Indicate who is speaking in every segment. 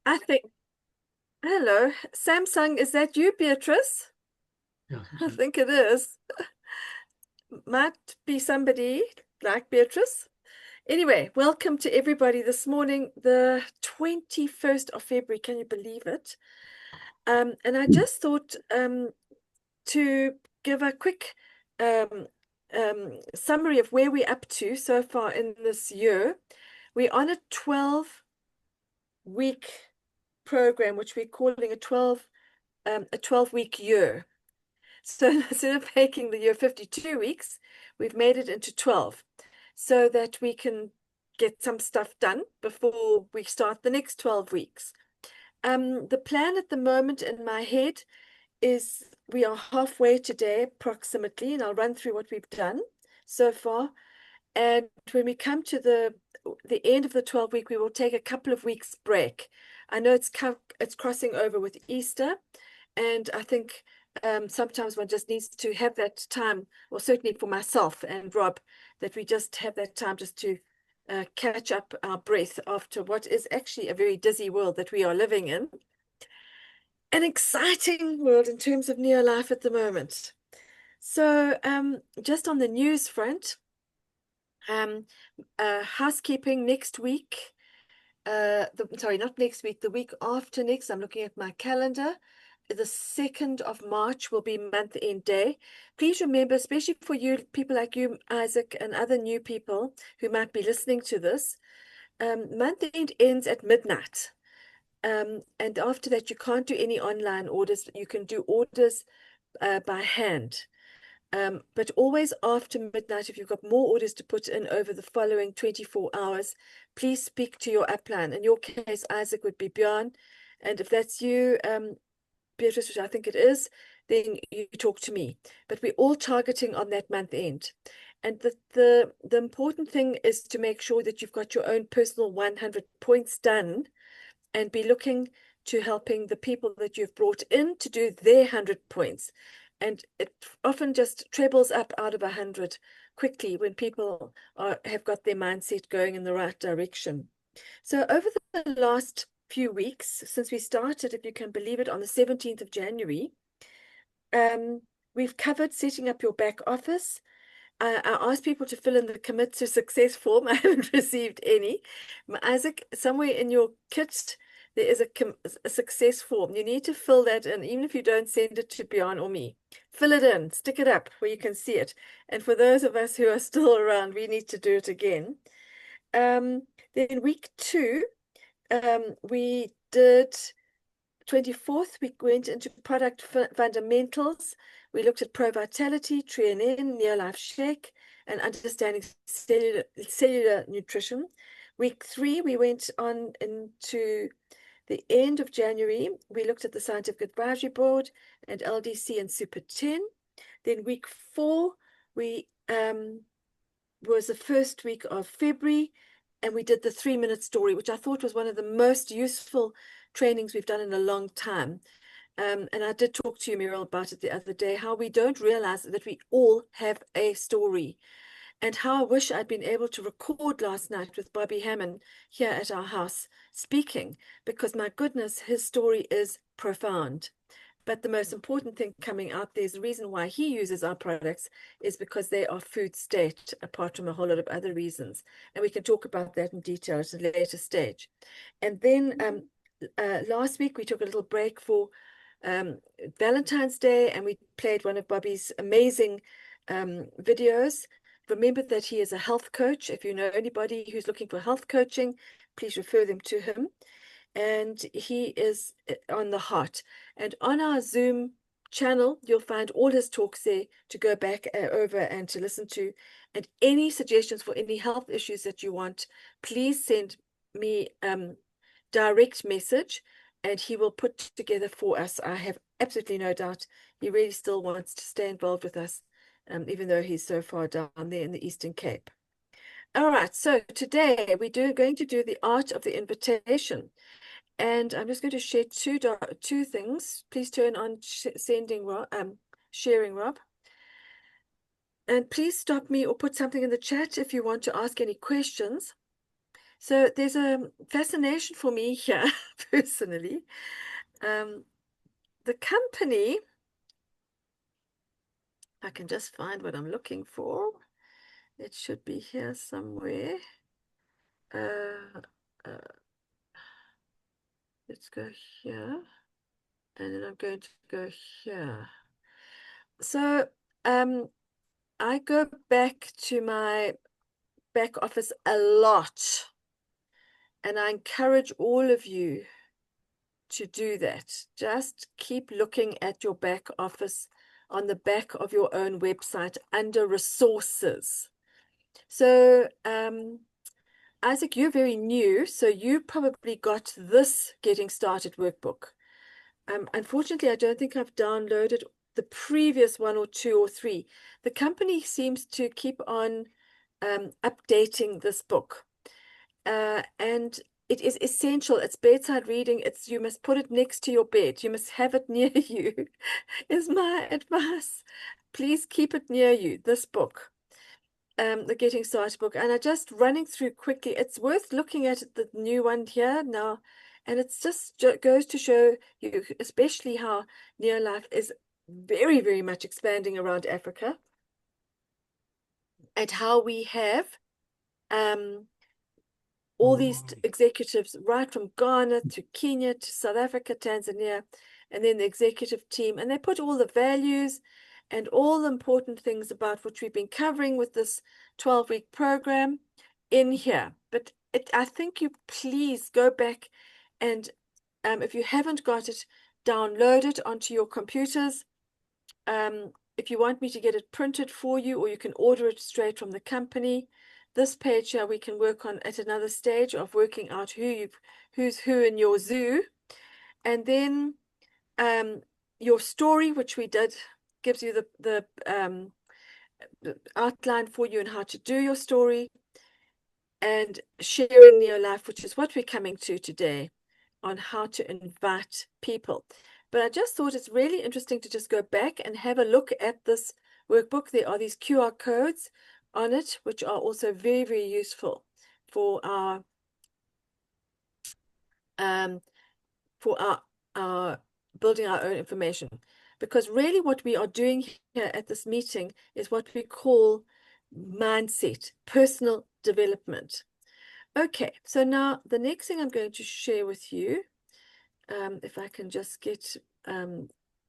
Speaker 1: I think, hello, Samsung, is that you, Beatrice?
Speaker 2: Yeah,
Speaker 1: I
Speaker 2: Samsung.
Speaker 1: think it is. Might be somebody like Beatrice. Anyway, welcome to everybody this morning, the 21st of February. Can you believe it? And I just thought to give a quick um, summary of where we're up to so far in this year. We're on a 12-week program, which we're calling a 12-week year. So instead of making the year 52 weeks, we've made it into 12 so that we can get some stuff done before we start the next 12 weeks. The plan at the moment in my head is we are halfway today, approximately, and I'll run through what we've done so far. And when we come to the end of the 12 week, we will take a couple of weeks break. I know it's crossing over with Easter, and I think sometimes one just needs to have that time, or certainly for myself and Rob, that we just have that time just to catch up our breath after what is actually a very dizzy world that we are living in. An exciting world in terms of neo life at the moment. So, just on the news front, um, housekeeping next week. Sorry, not next week, the week after next. I'm looking at my calendar. The 2nd of March will be month end day. Please remember, especially for you, people like you, Isaac, and other new people who might be listening to this, month end ends at midnight. And after that, you can't do any online orders. You can do orders by hand. But always after midnight, if you've got more orders to put in over the following 24 hours, please speak to your upline. In your case, Isaac would be Björn. And if that's you, Beatrice, which I think it is, then you talk to me. But we're all targeting on that month end. And the important thing is to make sure that you've got your own personal 100 points done and be looking to helping the people that you've brought in to do their 100 points. And it often just trebles up out of 100 quickly when people have got their mindset going in the right direction. So over the last few weeks, since we started, if you can believe it, on the 17th of January, we've covered setting up your back office. I asked people to fill in the commit to success form. I haven't received any. Isaac, somewhere in your kit, there is a success form. You need to fill that in, even if you don't send it to Bjorn or me. Fill it in, stick it up where you can see it. And for those of us who are still around, we need to do it again. Um, then week two, we did 24th, we went into product fundamentals. We looked at Pro Vitality, TreaNN, Neolife Shake, and understanding cellular nutrition. Week three, we went on into the end of January. We looked at the Scientific Advisory Board and LDC and Super 10. Then week four, we was the first week of February, and we did the 3-minute story, which I thought was one of the most useful trainings we've done in a long time. And I did talk to you, Muriel, about it the other day, how we don't realize that we all have a story, and how I wish I'd been able to record last night with Bobby Hammond here at our house speaking, because my goodness, his story is profound. But the most important thing coming out there's the reason why he uses our products is because they are food state, apart from a whole lot of other reasons. And we can talk about that in detail at a later stage. And then last week we took a little break for um, Valentine's Day, and we played one of Bobby's amazing videos. Remember that he is a health coach. If you know anybody who's looking for health coaching, please refer them to him. And he is on the heart. And on our Zoom channel, you'll find all his talks there to go back over and to listen to. And any suggestions for any health issues that you want, please send me direct message, and he will put together for us. I have absolutely no doubt he really still wants to stay involved with us, even though he's so far down there in the Eastern Cape. All right, so today we're going to do the art of the invitation. And I'm just going to share two things. Please turn on sharing, Rob. And please stop me or put something in the chat if you want to ask any questions. So there's a fascination for me here, personally. The company, I can just find what I'm looking for. It should be here somewhere. Uh, uh, let's go here, and then I'm going to go here. So I go back to my back office a lot, and I encourage all of you to do that. Just keep looking at your back office on the back of your own website under resources. So, Isaac, you're very new, so you probably got this Getting Started workbook. Unfortunately, I don't think I've downloaded the previous one or two or three. The company seems to keep on updating this book. And it is essential. It's bedside reading. You must put it next to your bed. You must have it near you, is my advice. Please keep it near you, this book, the Getting Started book. And I just running through quickly. It's worth looking at the new one here now. And it's just goes to show you, especially how Neolife is very, very much expanding around Africa, and how we have all these executives, right from Ghana to Kenya to South Africa, Tanzania, and then the executive team. And they put all the values and all the important things about which we've been covering with this 12-week program in here. But I think you please go back and if you haven't got it, download it onto your computers. If you want me to get it printed for you, or you can order it straight from the company. This page here we can work on at another stage of working out who's who in your zoo. And then your story, which we did, gives you the outline for you and how to do your story. And sharing your life, which is what we're coming to today, on how to invite people. But I just thought it's really interesting to just go back and have a look at this workbook. There are these QR codes on it, which are also very, very useful for our building our own information. Because really what we are doing here at this meeting is what we call mindset, personal development. Okay, so now the next thing I'm going to share with you, if I can just get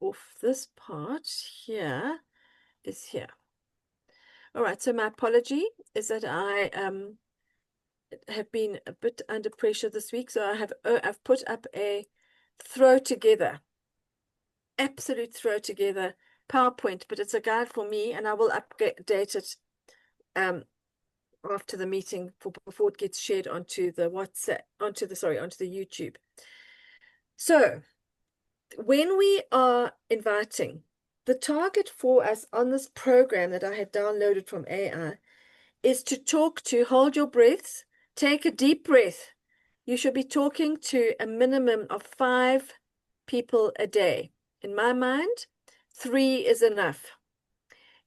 Speaker 1: off this part here, is here. All right, so my apology is that I have been a bit under pressure this week, so I've put up a throw together, absolute throw together PowerPoint, but it's a guide for me, and I will update it after the meeting before it gets shared onto the WhatsApp, onto the YouTube. So when we are inviting, the target for us on this program that I had downloaded from AI is to hold your breaths, take a deep breath. You should be talking to a minimum of 5 people a day. In my mind, 3 is enough.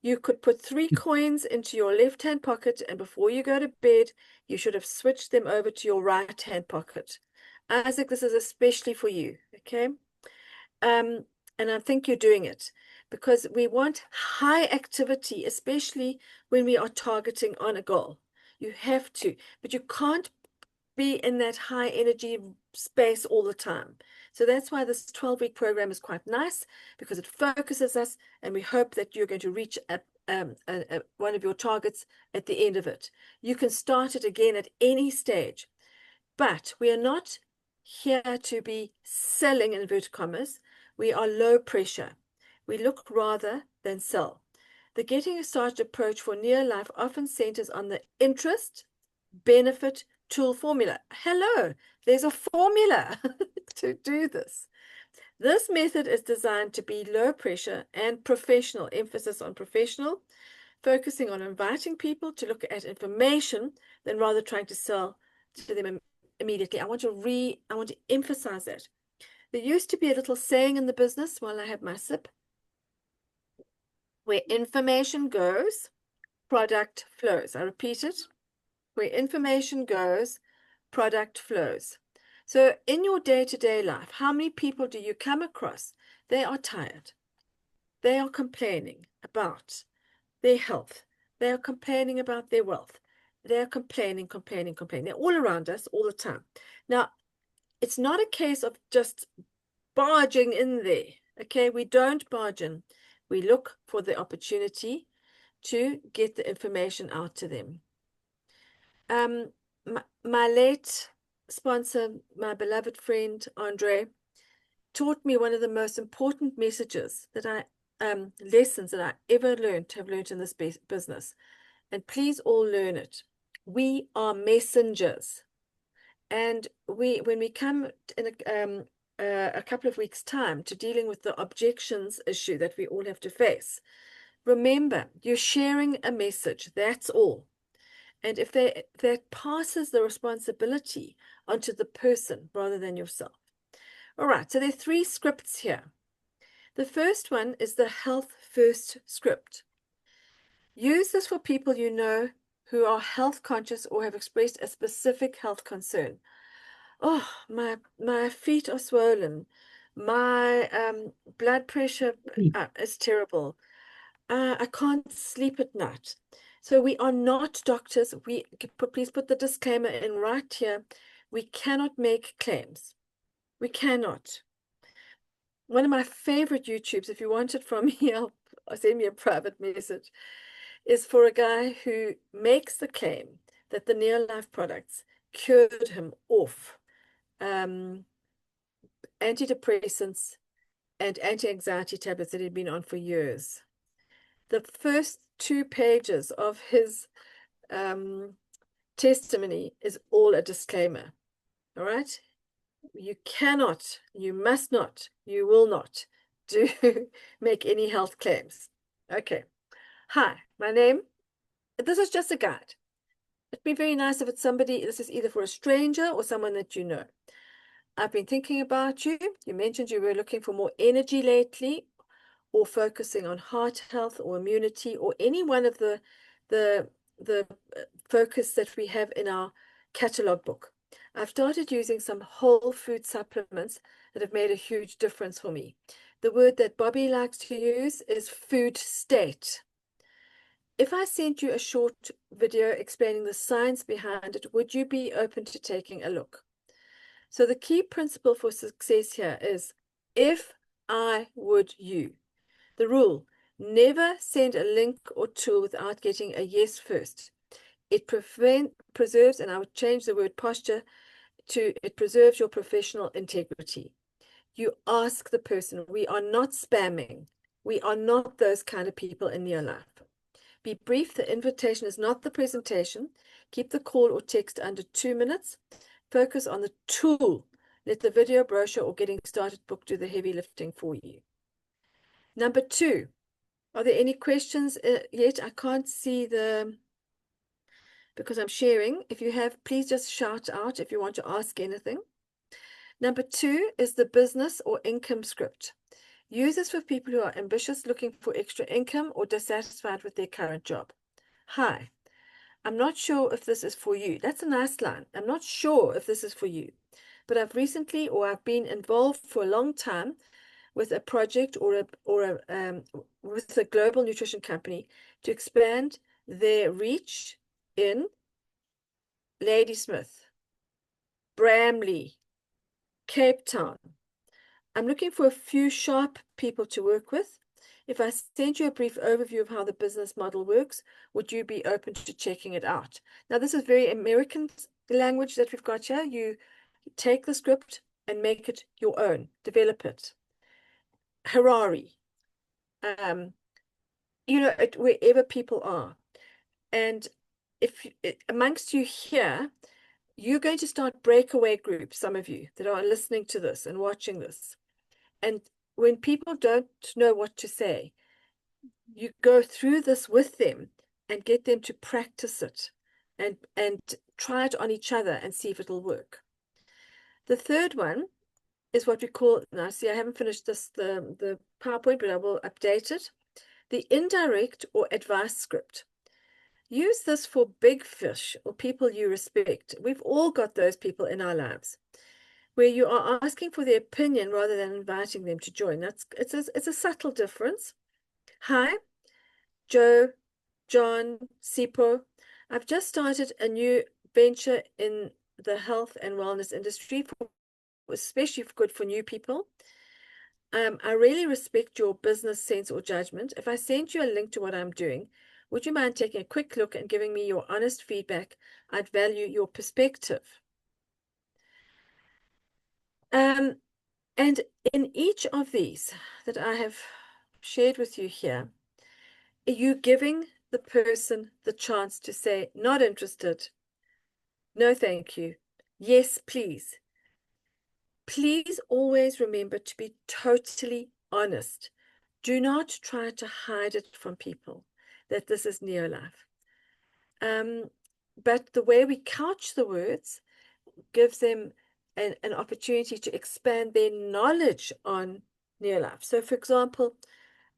Speaker 1: You could put 3 coins into your left-hand pocket, and before you go to bed, you should have switched them over to your right-hand pocket. Isaac, this is especially for you, okay? And I think you're doing it because we want high activity, especially when we are targeting on a goal. You have to, but you can't be in that high energy space all the time. So that's why this 12-week program is quite nice, because it focuses us, and we hope that you're going to reach one of your targets at the end of it. You can start it again at any stage, but we are not here to be selling, in inverted commas. We are low pressure. We look rather than sell. The Getting Started approach for Neolife often centers on the interest, benefit, tool formula. Hello, there's a formula to do this. This method is designed to be low pressure and professional, emphasis on professional, focusing on inviting people to look at information than rather trying to sell to them immediately. I want to emphasize that. There used to be a little saying in the business while I had my sip, where information goes, product flows. I repeat it. Where information goes, product flows. So in your day-to-day life, how many people do you come across? They are tired. They are complaining about their health. They are complaining about their wealth. They are complaining. They're all around us all the time. Now, it's not a case of just barging in there. Okay, we don't barge in. We look for the opportunity to get the information out to them. My late sponsor, my beloved friend Andre, taught me one of the most important messages that lessons that I ever have learned in this business. And please all learn it. We are messengers. And when we come in a couple of weeks' time to dealing with the objections issue that we all have to face, remember, you're sharing a message. That's all. And if that passes the responsibility onto the person rather than yourself. All right, so there are 3 scripts here. The first one is the health first script. Use this for people you know who are health conscious or have expressed a specific health concern. Oh, my feet are swollen. My blood pressure is terrible. I can't sleep at night. So we are not doctors. Please put the disclaimer in right here. We cannot make claims. We cannot. One of my favorite YouTubes, if you want it from me, I'll send me a private message, is for a guy who makes the claim that the Neolife products cured him off antidepressants and anti-anxiety tablets that he'd been on for years. The first 2 pages of his testimony is all a disclaimer. All right? You cannot, you must not, you will not make any health claims. Okay. Hi, my name, this is just a guide. It'd be very nice if it's somebody, this is either for a stranger or someone that you know. I've been thinking about you. You mentioned you were looking for more energy lately, or focusing on heart health or immunity, or any one of the focus that we have in our catalog book. I've started using some whole food supplements that have made a huge difference for me. The word that Bobby likes to use is food state. If I sent you a short video explaining the science behind it, would you be open to taking a look? So the key principle for success here is, if I would you. The rule, never send a link or tool without getting a yes first. It preserves, and I would change the word posture to, it preserves your professional integrity. You ask the person. We are not spamming. We are not those kind of people in your life. Be brief. The invitation is not the presentation. Keep the call or text under 2 minutes. Focus on the tool. Let the video, brochure, or getting started book do the heavy lifting for you. Number 2, are there any questions yet? I can't see because I'm sharing. If you have, please just shout out if you want to ask anything. Number 2 is the business or income script. Use this for people who are ambitious, looking for extra income, or dissatisfied with their current job. Hi, I'm not sure if this is for you. That's a nice line. I'm not sure if this is for you, but I've been involved for a long time with a project with a global nutrition company to expand their reach in Ladysmith, Bramley, Cape Town. I'm looking for a few sharp people to work with. If I send you a brief overview of how the business model works, would you be open to checking it out? Now, this is very American language that we've got here. You take the script and make it your own, develop it. Harari, wherever people are. And if amongst you here, you're going to start breakaway groups, some of you that are listening to this and watching this. And when people don't know what to say, you go through this with them and get them to practice it and try it on each other and see if it'll work. The third one is what we call, now see, I haven't finished the PowerPoint, but I will update it. The indirect or advice script. use this for big fish or people you respect. We've all got those people in our lives where you are asking for their opinion rather than inviting them to join. It's a subtle difference. Hi, Joe, John, Sipo. I've just started a new venture in the health and wellness industry, especially good for new people. I really respect your business sense or judgment. If I sent you a link to what I'm doing, would you mind taking a quick look and giving me your honest feedback? I'd value your perspective. And in each of these that I have shared with you here, are you giving the person the chance to say, not interested, no thank you, yes please. Please always remember to be totally honest. Do not try to hide it from people that this is Neolife. But the way we couch the words gives them an opportunity to expand their knowledge on Neolife. So, for example,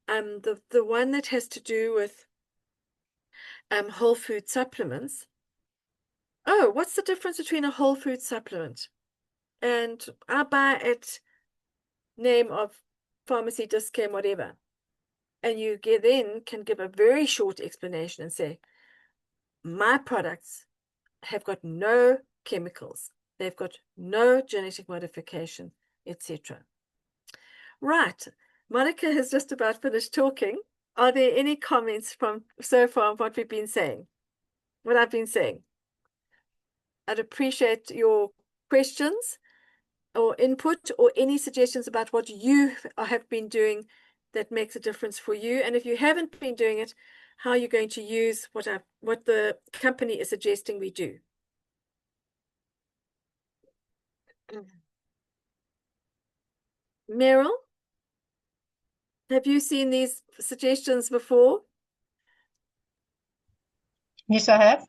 Speaker 1: the one that has to do with whole food supplements. Oh, what's the difference between a whole food supplement and I buy it name of pharmacy, discount, whatever? And you then can give a very short explanation and say, my products have got no chemicals. They've got no genetic modification, etc. Right. Monica has just about finished talking. Are there any comments from so far on what we've been saying? What I've been saying? I'd appreciate your questions or input or any suggestions about what you have been doing that makes a difference for you. And if you haven't been doing it, how you're going to use what the company is suggesting we do. Meryl, have you seen these suggestions before?
Speaker 2: Yes, I have.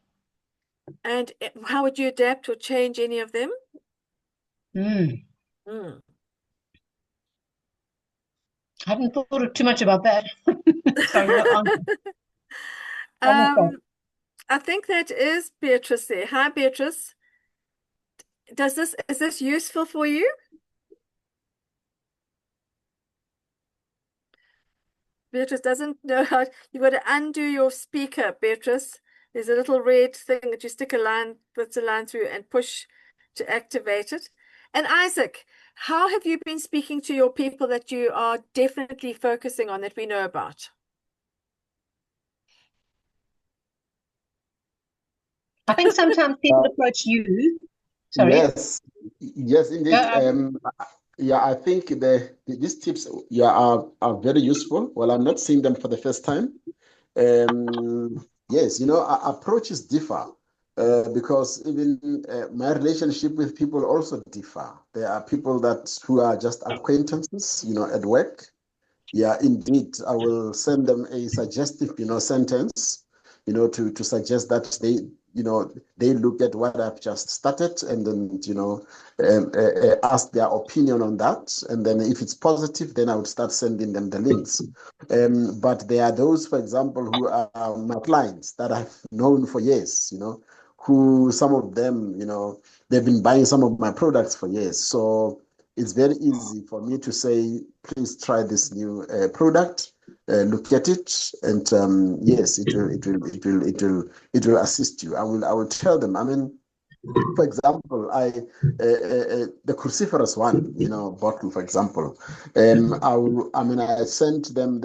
Speaker 1: And how would you adapt or change any of them?
Speaker 2: I hadn't thought too much about that. Sorry, no answer.
Speaker 1: I think that is Beatrice there. Hi, Beatrice. Is this useful for you? Beatrice doesn't know how. You've got to undo your speaker, Beatrice. There's a little red thing that you stick a line through and push to activate it. And Isaac, how have you been speaking to your people that you are definitely focusing on that we know about?
Speaker 2: I think sometimes people approach you. Sorry.
Speaker 3: Yes, indeed. Yeah, I think these tips are very useful. Well, I'm not seeing them for the first time. Yes, approaches differ because even my relationship with people also differ. There are people who are just acquaintances, at work. Yeah, indeed, I will send them a suggestive, sentence, to suggest that they look at what I've just started and then, ask their opinion on that. And then if it's positive, then I would start sending them the links. But there are those, for example, who are my clients that I've known for years, who some of them, they've been buying some of my products for years. So it's very easy for me to say, please try this new product. Look at it, and yes, it will assist you. I will tell them. I mean, for example, the cruciferous one, bottle, for example, I sent them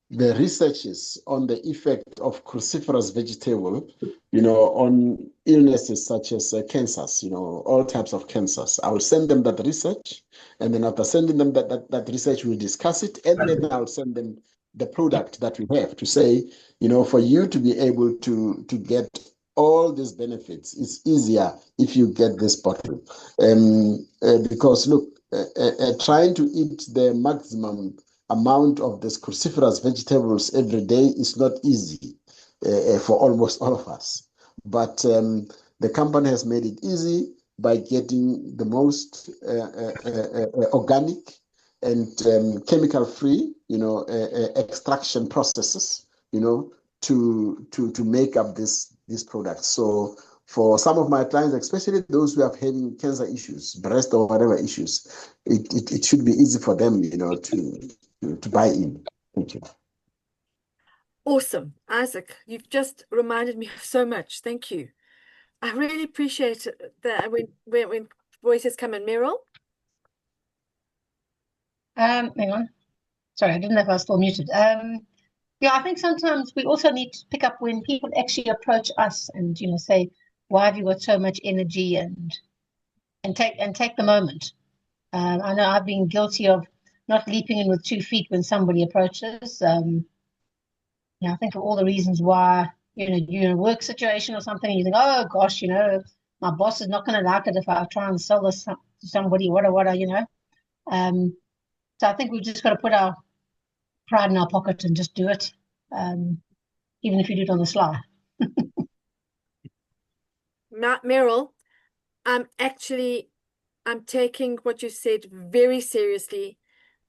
Speaker 3: the researches on the effect of cruciferous vegetable, on illnesses such as cancers, all types of cancers. I will send them that research, and then after sending them that research, we'll discuss it, and then I'll send them the product that we have to say, for you to be able to get all these benefits, it's easier if you get this bottle. Because look, trying to eat the maximum amount of these cruciferous vegetables every day is not easy for almost all of us. But the company has made it easy by getting the most organic chemical-free, extraction processes, to make up these products. So for some of my clients, especially those who are having cancer issues, breast or whatever issues, it should be easy for them, to buy in. Thank you.
Speaker 1: Awesome. Isaac, you've just reminded me of so much. Thank you. I really appreciate that when voices come in. Meryl?
Speaker 2: Hang on. Sorry, I didn't know if I was still muted. Yeah, I think sometimes we also need to pick up when people actually approach us and, say, why have you got so much energy, and take the moment. I know I've been guilty of not leaping in with 2 feet when somebody approaches. I think of all the reasons why, you're in a work situation or something, and you think, oh gosh, my boss is not going to like it if I try and sell this to somebody, what. So I think we've just got to put our pride in our pocket and just do it, even if you do it on the sly.
Speaker 1: Meryl, I'm taking what you said very seriously.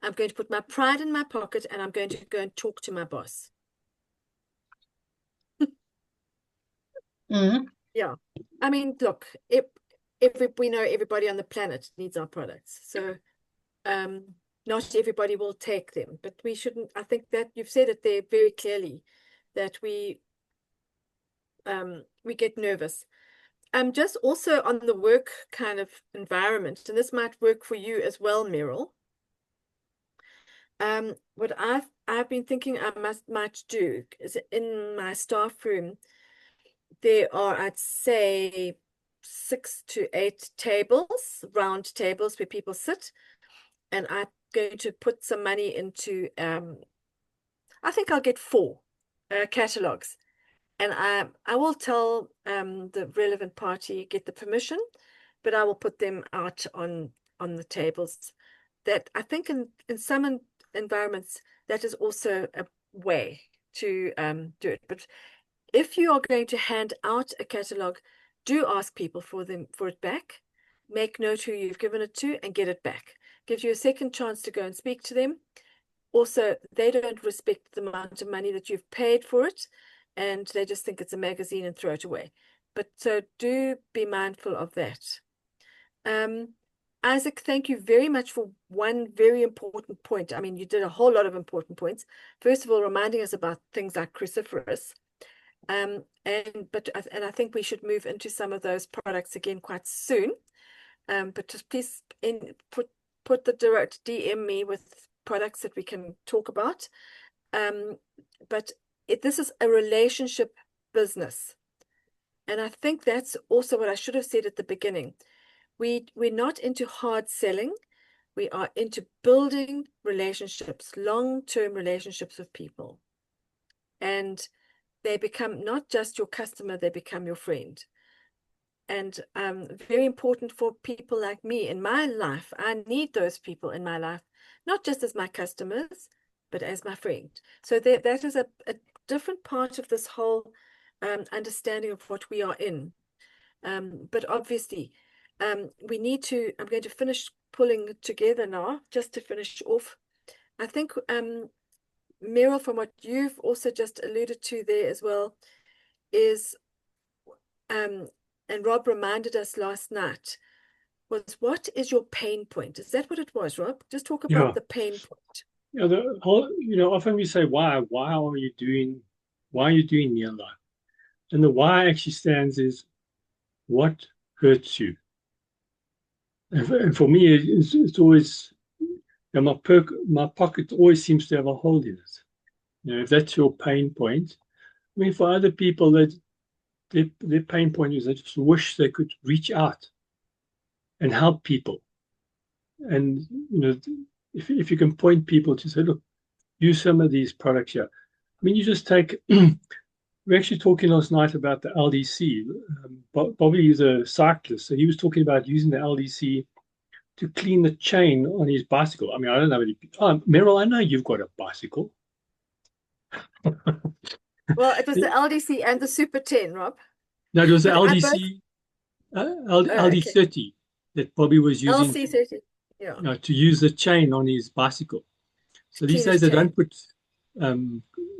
Speaker 1: I'm going to put my pride in my pocket, and I'm going to go and talk to my boss.
Speaker 2: Mm-hmm.
Speaker 1: Yeah. I mean, look, we know everybody on the planet needs our products. So not everybody will take them, but we shouldn't. I think that you've said it there very clearly, that we get nervous. Just also on the work kind of environment, and this might work for you as well, Meryl. What I've been thinking I might do is, in my staff room, there are, I'd say, 6 to 8 tables, round tables where people sit, and I'm going to put some money into, I think I'll get 4 catalogs, and I will tell the relevant party, get the permission, but I will put them out on the tables. That I think in some environments that is also a way to do it. But if you are going to hand out a catalog, do ask people for it back. Make note who you've given it to and get it back. Gives you a second chance to go and speak to them. Also, they don't respect the amount of money that you've paid for it, and they just think it's a magazine and throw it away. But so do be mindful of that. Isaac, thank you very much for one very important point. I mean, you did a whole lot of important points. First of all, reminding us about things like cruciferous. And I think we should move into some of those products again quite soon. But just please put the direct DM me with products that we can talk about. But this is a relationship business. And I think that's also what I should have said at the beginning. We're not into hard selling. We are into building relationships, long-term relationships with people. And they become not just your customer, they become your friend. And very important for people like me in my life. I need those people in my life, not just as my customers, but as my friend. So that is a different part of this whole understanding of what we are in. But obviously, we need to, I'm going to finish pulling together now, just to finish off. I think, Meryl, from what you've also just alluded to there as well, is, and Rob reminded us last night, was what is your pain point? Is that what it was, Rob? Just talk about the pain point.
Speaker 4: Yeah, the whole, often we say, why are you doing near life? And the why actually stands is what hurts you. And for me, it's always, my pocket always seems to have a hole in it. If that's your pain point. I mean, for other people, that their pain point is they just wish they could reach out and help people. And if you can point people to say, look, use some of these products here. I mean, you just take. We're actually talking last night about the LDC. Bobby is a cyclist, so he was talking about using the LDC to clean the chain on his bicycle. I mean, I don't know any. Meryl, I know you've got a bicycle.
Speaker 1: Well, it was the LDC and the Super 10, Rob.
Speaker 4: No, it was the LDC, LD30 that Bobby was using.
Speaker 1: LC30. Yeah.
Speaker 4: to use the chain on his bicycle. So these
Speaker 1: Clean his
Speaker 4: days they
Speaker 1: chain.
Speaker 4: don't put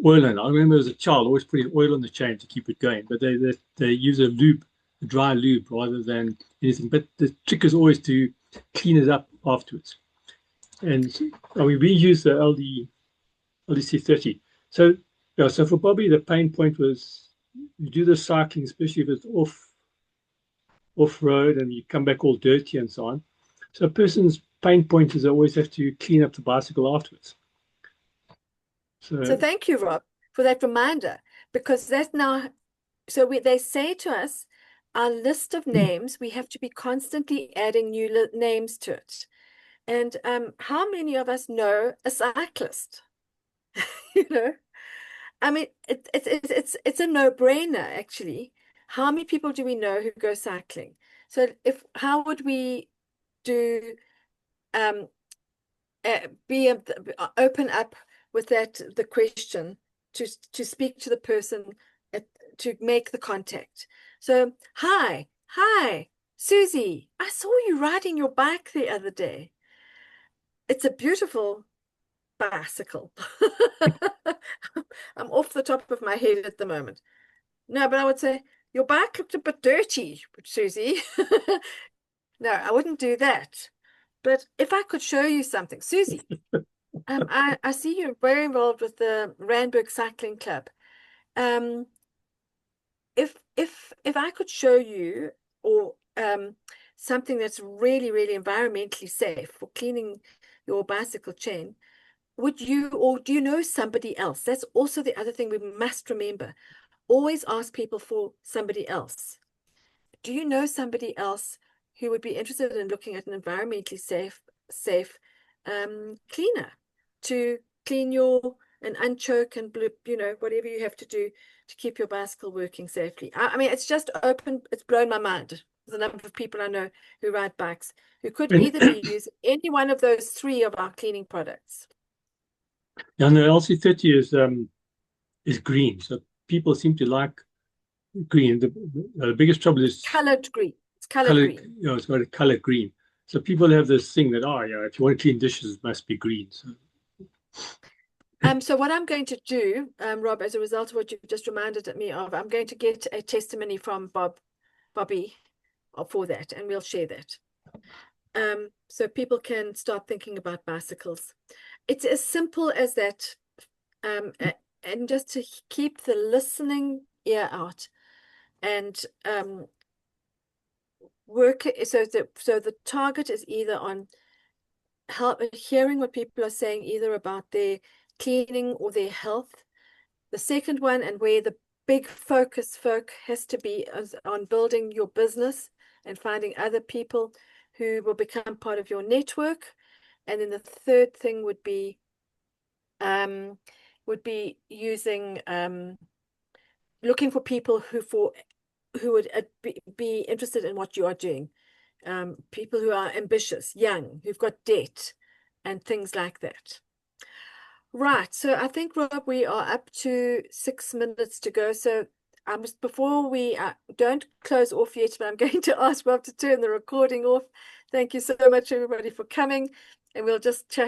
Speaker 4: oil in. I remember as a child always putting oil on the chain to keep it going, but they use a lube, a dry lube, rather than anything. But the trick is always to clean it up afterwards. And I mean, we use the LDC30. So yeah, so for Bobby, the pain point was you do the cycling, especially if it's off road and you come back all dirty and so on. So a person's pain point is they always have to clean up the bicycle afterwards.
Speaker 1: So thank you, Rob, for that reminder, because that's now, so they say to us, our list of names, we have to be constantly adding new names to it. And how many of us know a cyclist? You know, I mean, it's a no-brainer, actually. How many people do we know who go cycling? So how would we do open up with the question to speak to the person to make the contact. So hi, Susie, I saw you riding your bike the other day. It's a beautiful bicycle. I'm off the top of my head at the moment. No, but I would say your bike looked a bit dirty, Susie. No, I wouldn't do that. But if I could show you something, Susie, I see you're very involved with the Randburg Cycling Club. If I could show you or something that's really, really environmentally safe for cleaning your bicycle chain, would you, or do you know somebody else? That's also the other thing we must remember. Always ask people for somebody else. Do you know somebody else who would be interested in looking at an environmentally safe cleaner to clean and unchoke and whatever you have to do to keep your bicycle working safely? I mean, it's just it's blown my mind. There's a number of people I know who ride bikes who could either be using any one of those three of our cleaning products.
Speaker 4: Yeah, no, LC30 is green, so people seem to like green. The biggest trouble is
Speaker 1: colored green. It's colored green.
Speaker 4: You know, it's got a color green. So people have this thing that, if you want to clean dishes, it must be green.
Speaker 1: So what I'm going to do, Rob, as a result of what you've just reminded me of, I'm going to get a testimony from Bobby for that, and we'll share that. So people can start thinking about bicycles. It's as simple as that, and just to keep the listening ear out and work. So the target is either on hearing what people are saying, either about their cleaning or their health. The second one, and where the big focus has to be, is on building your business and finding other people who will become part of your network. And then the third thing would be using looking for people who would be interested in what you are doing. People who are ambitious, young, who've got debt and things like that. Right, so I think, Rob, we are up to 6 minutes to go. So before we don't close off yet, but I'm going to ask Rob to turn the recording off. Thank you so much, everybody, for coming, and we'll just chat